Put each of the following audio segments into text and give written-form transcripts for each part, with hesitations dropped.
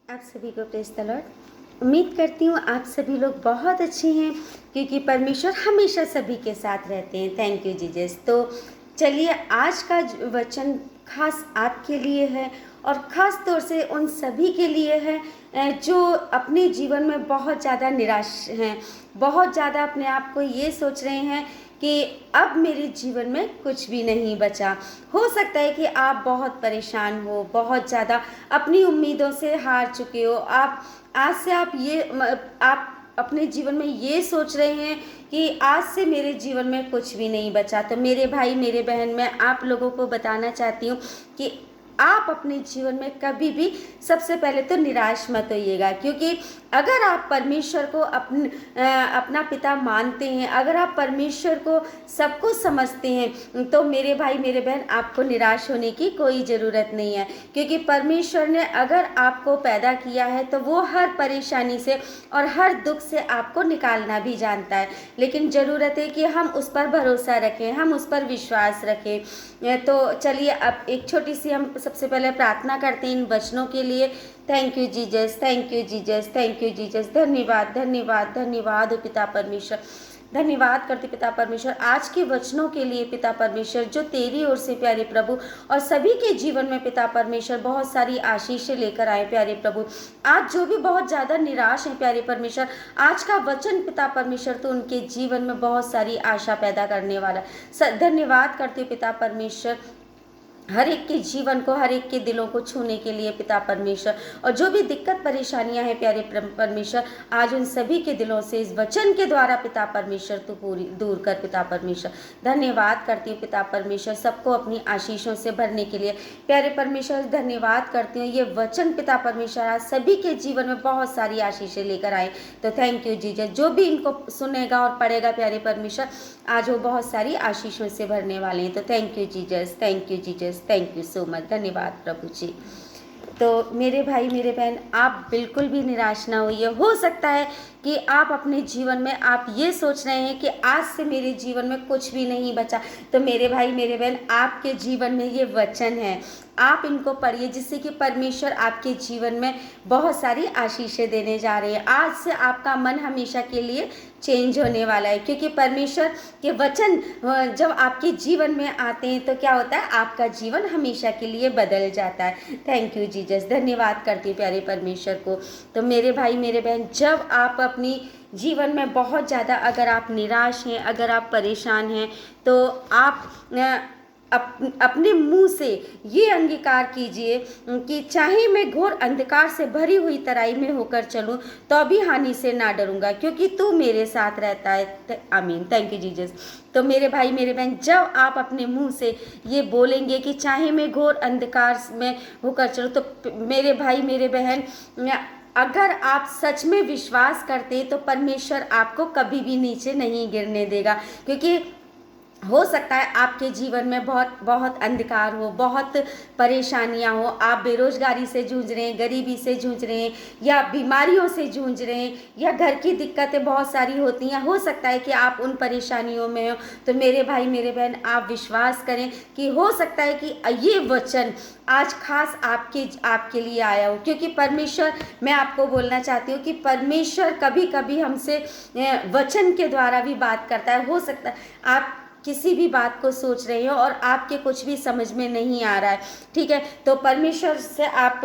आप सभी को प्रेज़ द लॉर्ड। उम्मीद करती हूँ आप सभी लोग बहुत अच्छे हैं, क्योंकि परमेश्वर हमेशा सभी के साथ रहते हैं। Thank you Jesus. तो चलिए, आज का वचन खास आपके लिए है और ख़ास तौर से उन सभी के लिए है जो अपने जीवन में बहुत ज़्यादा निराश हैं, बहुत ज़्यादा अपने आप को ये सोच रहे हैं कि अब मेरे जीवन में कुछ भी नहीं बचा। हो सकता है कि आप बहुत परेशान हो, बहुत ज़्यादा अपनी उम्मीदों से हार चुके हो। आप आज से आप अपने जीवन में ये सोच रहे हैं कि आज से मेरे जीवन में कुछ भी नहीं बचा। तो मेरे भाई, मेरे बहन, मैं आप लोगों को बताना चाहती हूँ कि आप अपने जीवन में कभी भी सबसे पहले तो निराश मत होइएगा, क्योंकि अगर आप परमेश्वर को अपना पिता मानते हैं, अगर आप परमेश्वर को सब कुछ समझते हैं, तो मेरे भाई, मेरे बहन, आपको निराश होने की कोई ज़रूरत नहीं है। क्योंकि परमेश्वर ने अगर आपको पैदा किया है तो वो हर परेशानी से और हर दुख से आपको निकालना भी जानता है। लेकिन ज़रूरत है कि हम उस पर भरोसा रखें, हम उस पर विश्वास रखें। तो चलिए, अब एक छोटी सी हम सबसे पहले प्रार्थना करते हैं इन वचनों के लिए। Thank you Jesus, thank you Jesus, thank you Jesus. धन्यवाद, धन्यवाद, धन्यवाद पिता परमेश्वर। धन्यवाद करते पिता परमेश्वर आज के वचनों के लिए पिता परमेश्वर, जो तेरी ओर से प्यारे प्रभु और सभी के जीवन में पिता परमेश्वर बहुत सारी आशीषें लेकर आए प्यारे प्रभु। आज जो भी बहुत ज़्यादा निराश हैं प्यारे परमेश्वर, आज का वचन पिता परमेश्वर तो उनके जीवन में बहुत सारी आशा पैदा करने वाला है। धन्यवाद करते पिता परमेश्वर हर एक के जीवन को, हर एक के दिलों को छूने के लिए पिता परमेश्वर। और जो भी दिक्कत परेशानियां हैं प्यारे परमेश्वर, आज उन सभी के दिलों से इस वचन के द्वारा पिता परमेश्वर तू पूरी दूर कर पिता परमेश्वर। धन्यवाद करती हूँ पिता परमेश्वर सबको अपनी आशीषों से भरने के लिए प्यारे परमेश्वर। धन्यवाद करती हूँ ये वचन पिता परमेश्वर आज सभी के जीवन में बहुत सारी आशीषें लेकर आए। तो थैंक यू जीसस। जो भी इनको सुनेगा और पढ़ेगा प्यारे परमेश्वर, आज वो बहुत सारी आशीषों से भरने वाले हैं। तो thank you Jesus, thank you Jesus, thank you so much. धन्यवाद प्रभु जी। तो मेरे भाई, मेरे बहन, आप बिल्कुल भी निराश ना होइए। हो सकता है कि आप अपने जीवन में आप ये सोच रहे हैं कि आज से मेरे जीवन में कुछ भी नहीं बचा। तो मेरे भाई, मेरे बहन, आपके जीवन में ये वचन है, आप इनको पढ़िए, जिससे कि परमेश्वर आपके जीवन में बहुत सारी आशीषें देने जा रहे हैं। आज से आपका मन हमेशा के लिए चेंज होने वाला है, क्योंकि परमेश्वर के वचन जब आपके जीवन में आते हैं तो क्या होता है, आपका जीवन हमेशा के लिए बदल जाता है। Thank you Jesus. धन्यवाद करती हूँ प्यारे परमेश्वर को। तो मेरे भाई, मेरे बहन, जब आप अपनी जीवन में बहुत ज़्यादा अगर आप निराश हैं, अगर आप परेशान हैं, तो आप अपने मुंह से ये अंगीकार कीजिए कि चाहे मैं घोर अंधकार से भरी हुई तराई में होकर चलूं तो भी हानि से ना डरूंगा, क्योंकि तू मेरे साथ रहता है। आमीन। Thank you Jesus. तो मेरे भाई, मेरे बहन, जब आप अपने मुंह से ये बोलेंगे कि चाहे मैं घोर अंधकार में होकर चलूं, तो मेरे भाई, मेरे बहन, अगर आप सच में विश्वास करते हैं तो परमेश्वर आपको कभी भी नीचे नहीं गिरने देगा। क्योंकि हो सकता है आपके जीवन में बहुत बहुत अंधकार हो, बहुत परेशानियां हो, आप बेरोजगारी से जूझ रहे हैं, गरीबी से जूझ रहे हैं, या बीमारियों से जूझ रहे हैं, या घर की दिक्कतें बहुत सारी होती हैं। हो सकता है कि आप उन परेशानियों में हो। तो मेरे भाई, मेरे बहन, आप विश्वास करें कि हो सकता है कि ये वचन आज खास आपके लिए आया हो, क्योंकि परमेश्वर, मैं आपको बोलना चाहती हूँ कि परमेश्वर कभी कभी हमसे वचन के द्वारा भी बात करता है। हो सकता है आप किसी भी बात को सोच रहे हो और आपके कुछ भी समझ में नहीं आ रहा है, ठीक है, तो परमेश्वर से आप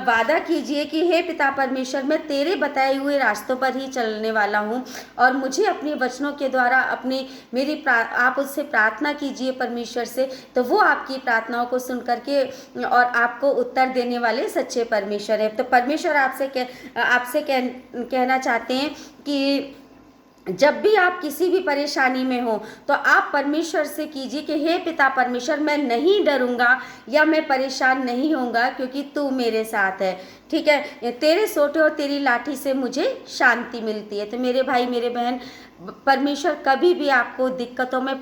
वादा कीजिए कि हे पिता परमेश्वर, मैं तेरे बताए हुए रास्तों पर ही चलने वाला हूँ, और मुझे अपने वचनों के द्वारा आप उससे प्रार्थना कीजिए परमेश्वर से, तो वो आपकी प्रार्थनाओं को सुन करके और आपको उत्तर देने वाले सच्चे परमेश्वर है। तो परमेश्वर आपसे कहना चाहते हैं कि जब भी आप किसी भी परेशानी में हो तो आप परमेश्वर से कीजिए कि हे पिता परमेश्वर, मैं नहीं डरूंगा या मैं परेशान नहीं होऊंगा, क्योंकि तू मेरे साथ है, ठीक है। तेरे सोटे और तेरी लाठी से मुझे शांति मिलती है। तो मेरे भाई, मेरे बहन, परमेश्वर कभी भी आपको दिक्कतों में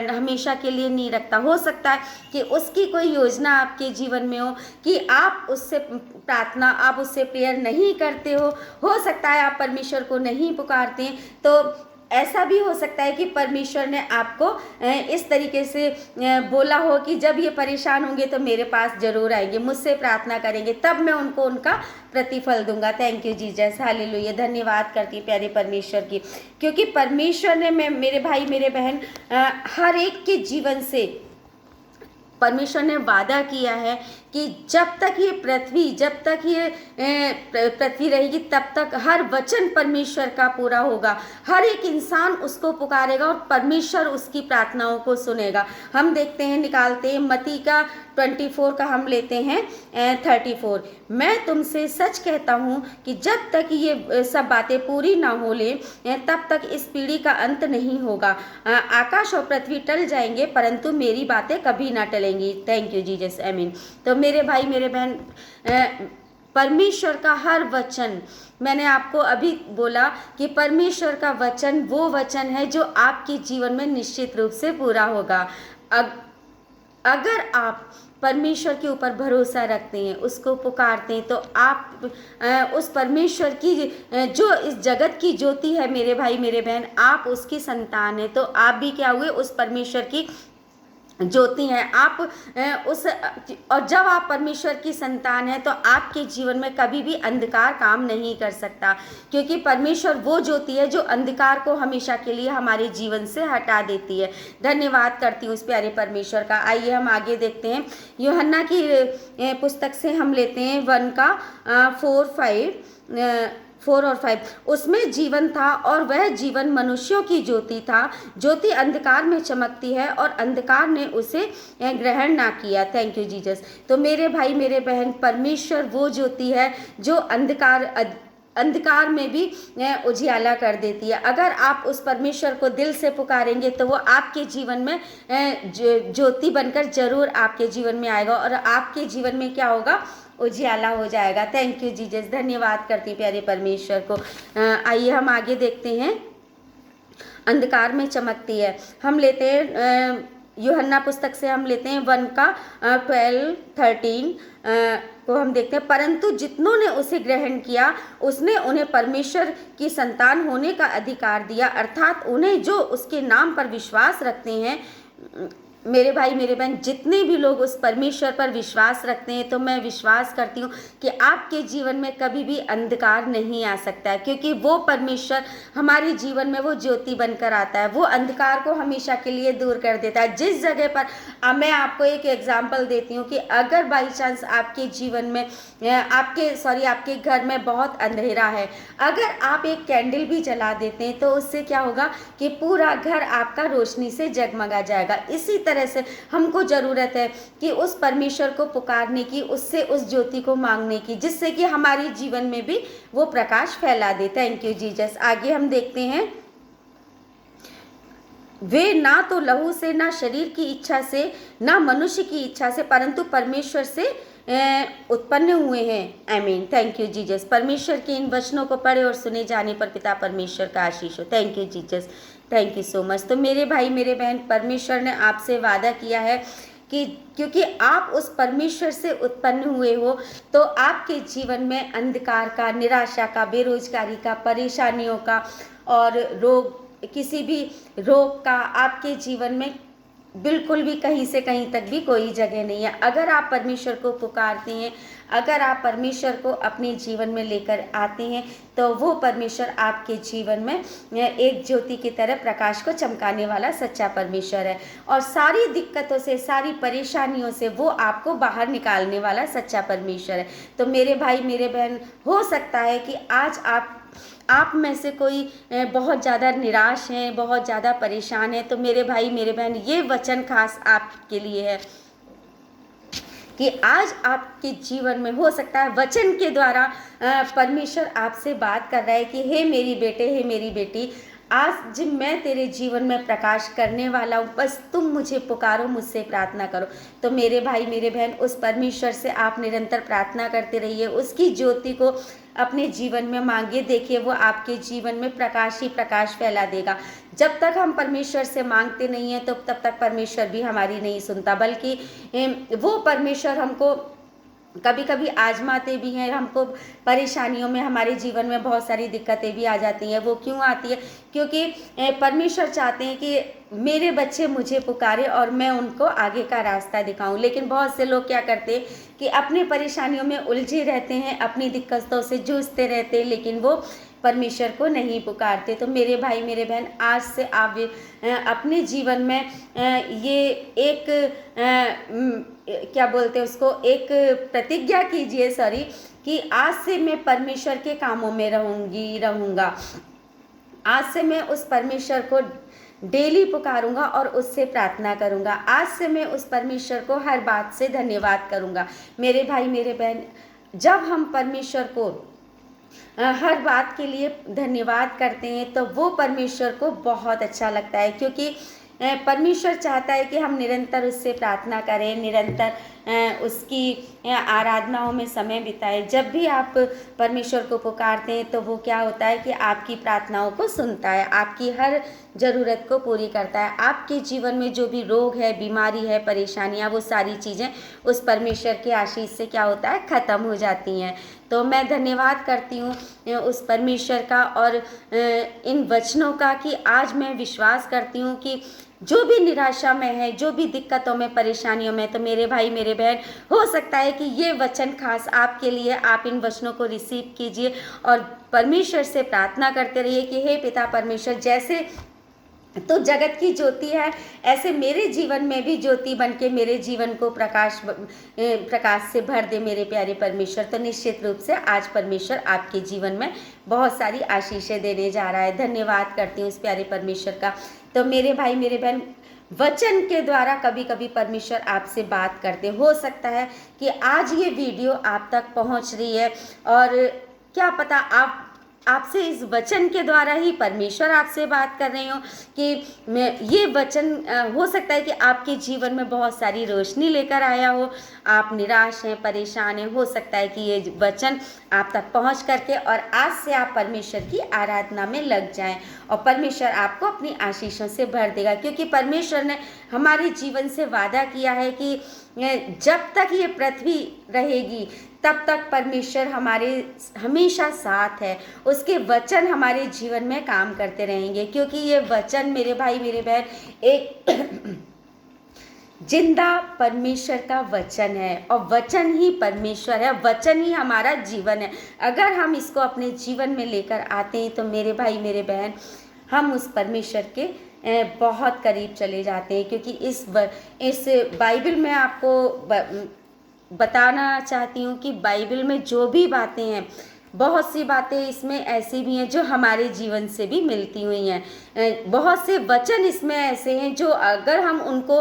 हमेशा के लिए नहीं रखता। हो सकता है कि उसकी कोई योजना आपके जीवन में हो कि आप उससे प्रार्थना, आप उससे प्रेयर नहीं करते हो सकता है आप परमेश्वर को नहीं पुकारते हैं। तो ऐसा भी हो सकता है कि परमेश्वर ने आपको इस तरीके से बोला हो कि जब ये परेशान होंगे तो मेरे पास ज़रूर आएंगे, मुझसे प्रार्थना करेंगे, तब मैं उनको उनका प्रतिफल दूंगा। Thank you Jesus, hallelujah. धन्यवाद करती प्यारे परमेश्वर की, क्योंकि परमेश्वर ने मेरे भाई मेरे बहन हर एक के जीवन से परमेश्वर ने वादा किया है कि जब तक ये पृथ्वी, जब तक ये पृथ्वी रहेगी, तब तक हर वचन परमेश्वर का पूरा होगा। हर एक इंसान उसको पुकारेगा और परमेश्वर उसकी प्रार्थनाओं को सुनेगा। हम देखते हैं, निकालते हैं मत्ती का 24 का हम लेते हैं 34। मैं तुमसे सच कहता हूँ कि जब तक ये सब बातें पूरी ना हो ले, तब तक इस पीढ़ी का अंत नहीं होगा। आकाश और पृथ्वी टल जाएंगे, परंतु मेरी बातें कभी ना टलेंगी। थैंक यू जीसस, आमीन। तो मेरे भाई मेरे बहन, परमेश्वर का हर वचन, मैंने आपको अभी बोला कि परमेश्वर का वचन वो वचन है जो आपके जीवन में निश्चित रूप से पूरा होगा। अगर आप परमेश्वर के ऊपर भरोसा रखते हैं, उसको पुकारते हैं, तो आप उस परमेश्वर की जो इस जगत की ज्योति है मेरे भाई मेरे बहन, आप उसकी संतान हैं। तो आप भी क्या हुए, उस परमेश्वर की ज्योति हैं आप। और जब आप परमेश्वर की संतान हैं तो आपके जीवन में कभी भी अंधकार काम नहीं कर सकता, क्योंकि परमेश्वर वो ज्योति है जो अंधकार को हमेशा के लिए हमारे जीवन से हटा देती है। धन्यवाद करती हूँ उस प्यारे परमेश्वर का। आइए हम आगे देखते हैं, यूहन्ना की पुस्तक से हम लेते हैं 1 का 4 और 5। उसमें जीवन था और वह जीवन मनुष्यों की ज्योति था। ज्योति अंधकार में चमकती है और अंधकार ने उसे ग्रहण ना किया। Thank you Jesus. तो मेरे भाई मेरे बहन, परमेश्वर वो ज्योति है जो अंधकार में भी उजियाला कर देती है। अगर आप उस परमेश्वर को दिल से पुकारेंगे तो वो आपके जीवन में ज्योति बनकर जरूर आपके जीवन में आएगा और आपके जीवन में क्या होगा, उजियाला हो जाएगा। थैंक यू जीसस, धन्यवाद करती प्यारे परमेश्वर को। आइए हम आगे देखते हैं, अंधकार में चमकती है। हम लेते हैं यूहन्ना पुस्तक से हम लेते हैं 1 का 12-13 को हम देखते हैं। परंतु जितनों ने उसे ग्रहण किया, उसने उन्हें परमेश्वर की संतान होने का अधिकार दिया, अर्थात उन्हें जो उसके नाम पर विश्वास रखते हैं। मेरे भाई मेरे बहन, जितने भी लोग उस परमेश्वर पर विश्वास रखते हैं, तो मैं विश्वास करती हूँ कि आपके जीवन में कभी भी अंधकार नहीं आ सकता है, क्योंकि वो परमेश्वर हमारे जीवन में वो ज्योति बनकर आता है, वो अंधकार को हमेशा के लिए दूर कर देता है। जिस जगह पर मैं आपको एक एग्जाम्पल देती हूँ कि अगर बाई चांस आपके जीवन में आपके घर में बहुत अंधेरा है, अगर आप एक कैंडल भी जला देते हैं तो उससे क्या होगा कि पूरा घर आपका रोशनी से जगमगा जाएगा। इसी तरह से हमको ज़रूरत है कि उस परमेश्वर को पुकारने की, उससे उस ज्योति को मांगने की, जिससे कि हमारे जीवन में भी वो प्रकाश फैला दे। Thank you Jesus. आगे हम देखते हैं, वे ना तो लहू से, ना शरीर की इच्छा से, ना मनुष्य की इच्छा से, परंतु परमेश्वर से उत्पन्न हुए हैं। आमीन। Thank you Jesus. परमेश्वर के इन वचनों को पढ़े और सुने जाने पर पिता परमेश्वर का आशीष हो। Thank you Jesus, thank you so much. तो मेरे भाई मेरे बहन, परमेश्वर ने आपसे वादा किया है कि क्योंकि आप उस परमेश्वर से उत्पन्न हुए हो, तो आपके जीवन में अंधकार का, निराशा का, बेरोजगारी का, परेशानियों का और किसी भी रोग का आपके जीवन में बिल्कुल भी कहीं से कहीं तक भी कोई जगह नहीं है। अगर आप परमेश्वर को पुकारते हैं, अगर आप परमेश्वर को अपने जीवन में लेकर आते हैं, तो वो परमेश्वर आपके जीवन में एक ज्योति की तरह प्रकाश को चमकाने वाला सच्चा परमेश्वर है और सारी दिक्कतों से, सारी परेशानियों से वो आपको बाहर निकालने वाला सच्चा परमेश्वर है। तो मेरे भाई मेरे बहन, हो सकता है कि आज आप में से कोई बहुत ज़्यादा निराश हैं, बहुत ज़्यादा परेशान है, तो मेरे भाई मेरे बहन, ये वचन खास आपके लिए है कि आज आपके जीवन में हो सकता है वचन के द्वारा परमेश्वर आपसे बात कर रहा है कि हे मेरी बेटे, हे मेरी बेटी, आज मैं तेरे जीवन में प्रकाश करने वाला हूँ, बस तुम मुझे पुकारो, मुझसे प्रार्थना करो। तो मेरे भाई मेरे बहन, उस परमेश्वर से आप निरंतर प्रार्थना करते रहिए, उसकी ज्योति को अपने जीवन में मांगिए। देखिए, वो आपके जीवन में प्रकाश ही प्रकाश फैला देगा। जब तक हम परमेश्वर से मांगते नहीं हैं, तो तब तक परमेश्वर भी हमारी नहीं सुनता, बल्कि वो परमेश्वर हमको कभी कभी आजमाते भी हैं हमको, परेशानियों में हमारे जीवन में बहुत सारी दिक्कतें भी आ जाती हैं। वो क्यों आती है? क्योंकि परमेश्वर चाहते हैं कि मेरे बच्चे मुझे पुकारे और मैं उनको आगे का रास्ता दिखाऊं। लेकिन बहुत से लोग क्या करते हैं कि अपने परेशानियों में उलझे रहते हैं, अपनी दिक्कतों से जूझते रहते हैं, लेकिन वो परमेश्वर को नहीं पुकारते। तो मेरे भाई मेरे बहन, आज से आप अपने जीवन में ये एक क्या बोलते हैं उसको, एक प्रतिज्ञा कीजिए, सॉरी, कि आज से मैं परमेश्वर के कामों में रहूँगा। आज से मैं उस परमेश्वर को डेली पुकारूंगा और उससे प्रार्थना करूंगा। आज से मैं उस परमेश्वर को हर बात से धन्यवाद करूंगा। मेरे भाई मेरे बहन, जब हम परमेश्वर को हर बात के लिए धन्यवाद करते हैं तो वो परमेश्वर को बहुत अच्छा लगता है। क्योंकि परमेश्वर चाहता है कि हम निरंतर उससे प्रार्थना करें, निरंतर उसकी आराधनाओं में समय बिताएं। जब भी आप परमेश्वर को पुकारते हैं तो वो क्या होता है कि आपकी प्रार्थनाओं को सुनता है, आपकी हर ज़रूरत को पूरी करता है। आपके जीवन में जो भी रोग है, बीमारी है, परेशानियां, वो सारी चीज़ें उस परमेश्वर के आशीष से क्या होता है, ख़त्म हो जाती हैं। तो मैं धन्यवाद करती हूँ उस परमेश्वर का और इन वचनों का, कि आज मैं विश्वास करती हूँ कि जो भी निराशा में है, जो भी दिक्कतों में, परेशानियों में, तो मेरे भाई मेरे बहन, हो सकता है कि ये वचन खास आपके लिए, आप इन वचनों को रिसीव कीजिए और परमेश्वर से प्रार्थना करते रहिए कि हे पिता परमेश्वर, जैसे तो जगत की ज्योति है, ऐसे मेरे जीवन में भी ज्योति बनके मेरे जीवन को प्रकाश से भर दे मेरे प्यारे परमेश्वर। तो निश्चित रूप से आज परमेश्वर आपके जीवन में बहुत सारी आशीषें देने जा रहा है। धन्यवाद करती हूँ उस प्यारे परमेश्वर का। तो मेरे भाई मेरे बहन, वचन के द्वारा कभी कभी परमेश्वर आपसे बात करते, हो सकता है कि आज ये वीडियो आप तक पहुँच रही है और क्या पता आपसे इस वचन के द्वारा ही परमेश्वर आपसे बात कर रहे हो, कि मैं ये वचन हो सकता है कि आपके जीवन में बहुत सारी रोशनी लेकर आया हो। आप निराश हैं, परेशान हैं, हो सकता है कि ये वचन आप तक पहुंच करके और आज से आप परमेश्वर की आराधना में लग जाएं और परमेश्वर आपको अपनी आशीषों से भर देगा। क्योंकि परमेश्वर ने हमारे जीवन से वादा किया है कि जब तक ये पृथ्वी रहेगी तब तक परमेश्वर हमारे हमेशा साथ है। उसके वचन हमारे जीवन में काम करते रहेंगे, क्योंकि ये वचन मेरे भाई मेरे बहन एक जिंदा परमेश्वर का वचन है और वचन ही परमेश्वर है, वचन ही हमारा जीवन है। अगर हम इसको अपने जीवन में लेकर आते हैं तो मेरे भाई मेरे बहन, हम उस परमेश्वर के बहुत करीब चले जाते हैं। क्योंकि इस बाइबल में आपको बताना चाहती हूँ कि बाइबल में जो भी बातें हैं, बहुत सी बातें इसमें ऐसी भी हैं जो हमारे जीवन से भी मिलती हुई हैं। बहुत से वचन इसमें ऐसे हैं जो अगर हम उनको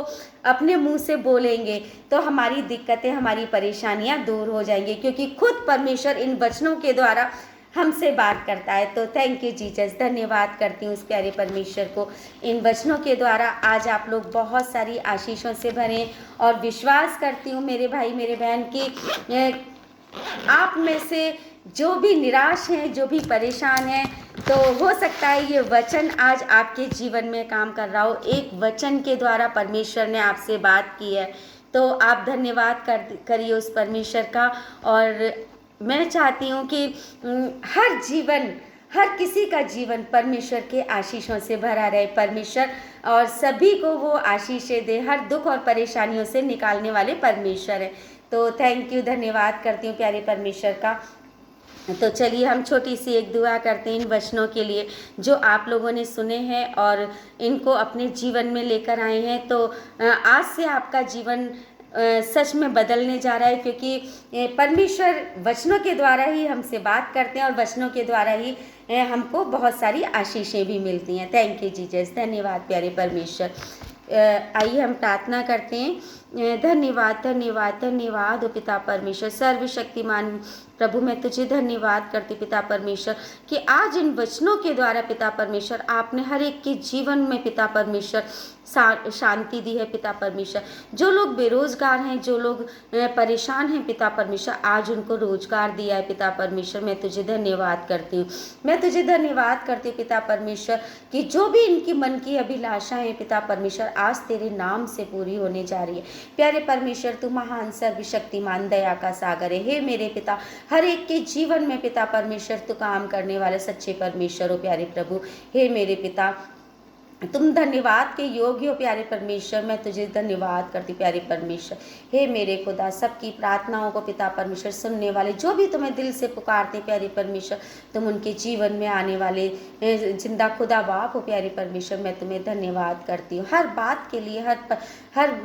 अपने मुंह से बोलेंगे तो हमारी दिक्कतें, हमारी परेशानियां दूर हो जाएंगी, क्योंकि खुद परमेश्वर इन वचनों के द्वारा हमसे बात करता है। तो थैंक यू जीसस, धन्यवाद करती हूँ उस प्यारे परमेश्वर को। इन वचनों के द्वारा आज आप लोग बहुत सारी आशीषों से भरें और विश्वास करती हूँ मेरे भाई मेरे बहन कि आप में से जो भी निराश हैं, जो भी परेशान हैं, तो हो सकता है ये वचन आज आपके जीवन में काम कर रहा हो। एक वचन के द्वारा परमेश्वर ने आपसे बात की है, तो आप धन्यवाद करिए उस परमेश्वर का। और मैं चाहती हूँ कि हर किसी का जीवन परमेश्वर के आशीषों से भरा रहे। परमेश्वर और सभी को वो आशीषें दे, हर दुख और परेशानियों से निकालने वाले परमेश्वर है। तो थैंक यू, धन्यवाद करती हूँ प्यारे परमेश्वर का। तो चलिए हम छोटी सी एक दुआ करते हैं इन वचनों के लिए जो आप लोगों ने सुने हैं और इनको अपने जीवन में लेकर आए हैं। तो आज से आपका जीवन सच में बदलने जा रहा है, क्योंकि परमेश्वर वचनों के द्वारा ही हमसे बात करते हैं और वचनों के द्वारा ही हमको बहुत सारी आशीषें भी मिलती हैं। थैंक यू जीसस, धन्यवाद प्यारे परमेश्वर। आइए हम प्रार्थना करते हैं। धन्यवाद धन्यवाद धन्यवाद ओ पिता परमेश्वर, सर्वशक्तिमान प्रभु, मैं तुझे धन्यवाद करती पिता परमेश्वर कि आज इन वचनों के द्वारा पिता परमेश्वर आपने हर एक के जीवन में पिता परमेश्वर शांति दी है पिता परमेश्वर। जो लोग बेरोजगार हैं, जो लोग परेशान हैं पिता परमेश्वर, आज उनको रोजगार दिया है पिता परमेश्वर। मैं तुझे धन्यवाद करती हूँ, मैं तुझे धन्यवाद करती हूँ पिता परमेश्वर कि जो भी इनकी मन की अभिलाषा है पिता परमेश्वर, आज तेरे नाम से पूरी होने जा रही है। प्यारे परमेश्वर, तू महान सर्वशक्तिमान दया का सागर है। हे मेरे पिता, हर एक के जीवन में पिता परमेश्वर तू काम करने वाले सच्चे परमेश्वर हो प्यारे प्रभु। हे मेरे पिता, तुम धन्यवाद के योग्य हो प्यारे परमेश्वर। मैं तुझे धन्यवाद करती प्यारे परमेश्वर। हे मेरे खुदा, सबकी प्रार्थनाओं को पिता परमेश्वर सुनने वाले, जो भी तुम्हें दिल से पुकारते प्यारे परमेश्वर, तुम उनके जीवन में आने वाले जिंदा खुदा बाप हो प्यारे परमेश्वर। मैं तुम्हें धन्यवाद करती हूँ हर बात के लिए, हर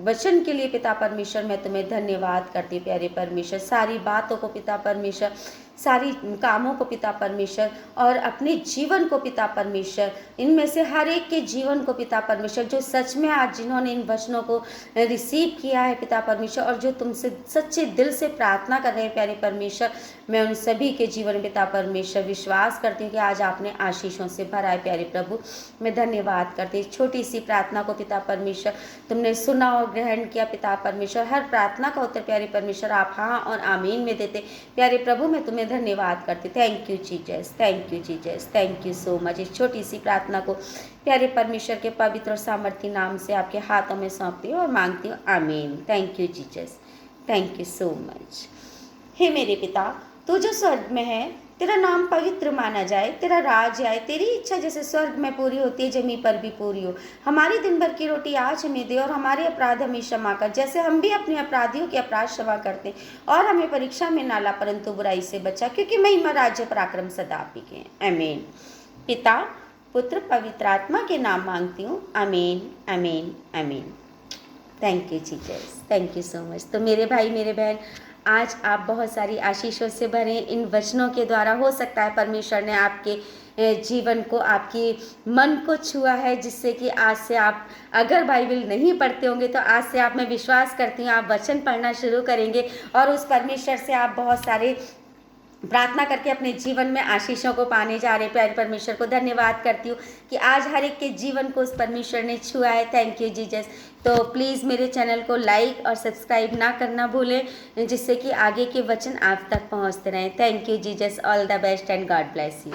वचन के लिए पिता परमेश्वर। मैं तुम्हें धन्यवाद करती हूँ प्यारे परमेश्वर। सारी बातों को पिता परमेश्वर, सारी कामों को पिता परमेश्वर, और अपने जीवन को पिता परमेश्वर, इनमें से हर एक के जीवन को पिता परमेश्वर, जो सच में आज जिन्होंने इन वचनों को रिसीव किया है पिता परमेश्वर, और जो तुमसे सच्चे दिल से प्रार्थना कर रहे हैं प्यारे परमेश्वर, मैं उन सभी के जीवन में पिता परमेश्वर विश्वास करती हूँ कि आज आपने आशीषों से भरा है प्यारे प्रभु। मैं धन्यवाद करती हूँ छोटी सी प्रार्थना को पिता परमेश्वर, तुमने सुना और ग्रहण किया पिता परमेश्वर। हर प्रार्थना का उत्तर प्यारे परमेश्वर आप हाँ और आमीन में देते प्यारे प्रभु। मैं तुम्हें धन्यवाद करती। Thank you Jesus, thank you Jesus, thank you so much. इस छोटी सी प्रार्थना को प्यारे परमेश्वर के पवित्र और सामर्थी नाम से आपके हाथों में सौंपती हूँ और मांगती हूँ आमीन। Thank you Jesus, thank you so much. हे मेरे पिता, तू जो स्वर्ग में है, तेरा नाम पवित्र माना जाए, तेरा राज आए, तेरी इच्छा जैसे स्वर्ग में पूरी होती है जमीन पर भी पूरी हो। हमारी दिन भर की रोटी आज हमें दे, और हमारे अपराध हमें क्षमा कर, जैसे हम भी अपने अपराधियों के अपराध क्षमा करते हैं, और हमें परीक्षा में ना ला, परंतु बुराई से बचा, क्योंकि महिमा राज्य पराक्रम सदा आप ही के हैं। आमीन। पिता, पुत्र, पवित्र आत्मा के नाम मांगती हूँ। आमीन, आमीन, आमीन। Thank you Jesus, thank you so much. तो मेरे भाई मेरे बहन, आज आप बहुत सारी आशीषों से भरे इन वचनों के द्वारा। हो सकता है परमेश्वर ने आपके जीवन को, आपकी मन को छुआ है, जिससे कि आज से आप अगर बाइबल नहीं पढ़ते होंगे तो आज से आप, मैं विश्वास करती हूँ, आप वचन पढ़ना शुरू करेंगे, और उस परमेश्वर से आप बहुत सारे प्रार्थना करके अपने जीवन में आशीषों को पाने जा रहे। प्यारे परमेश्वर को धन्यवाद करती हूँ कि आज हर एक के जीवन को उस परमेश्वर ने छुआ है। Thank you Jesus. तो प्लीज़ मेरे चैनल को लाइक और सब्सक्राइब ना करना भूलें, जिससे कि आगे के वचन आप तक पहुँचते रहें। Thank you Jesus. All the best and God bless you.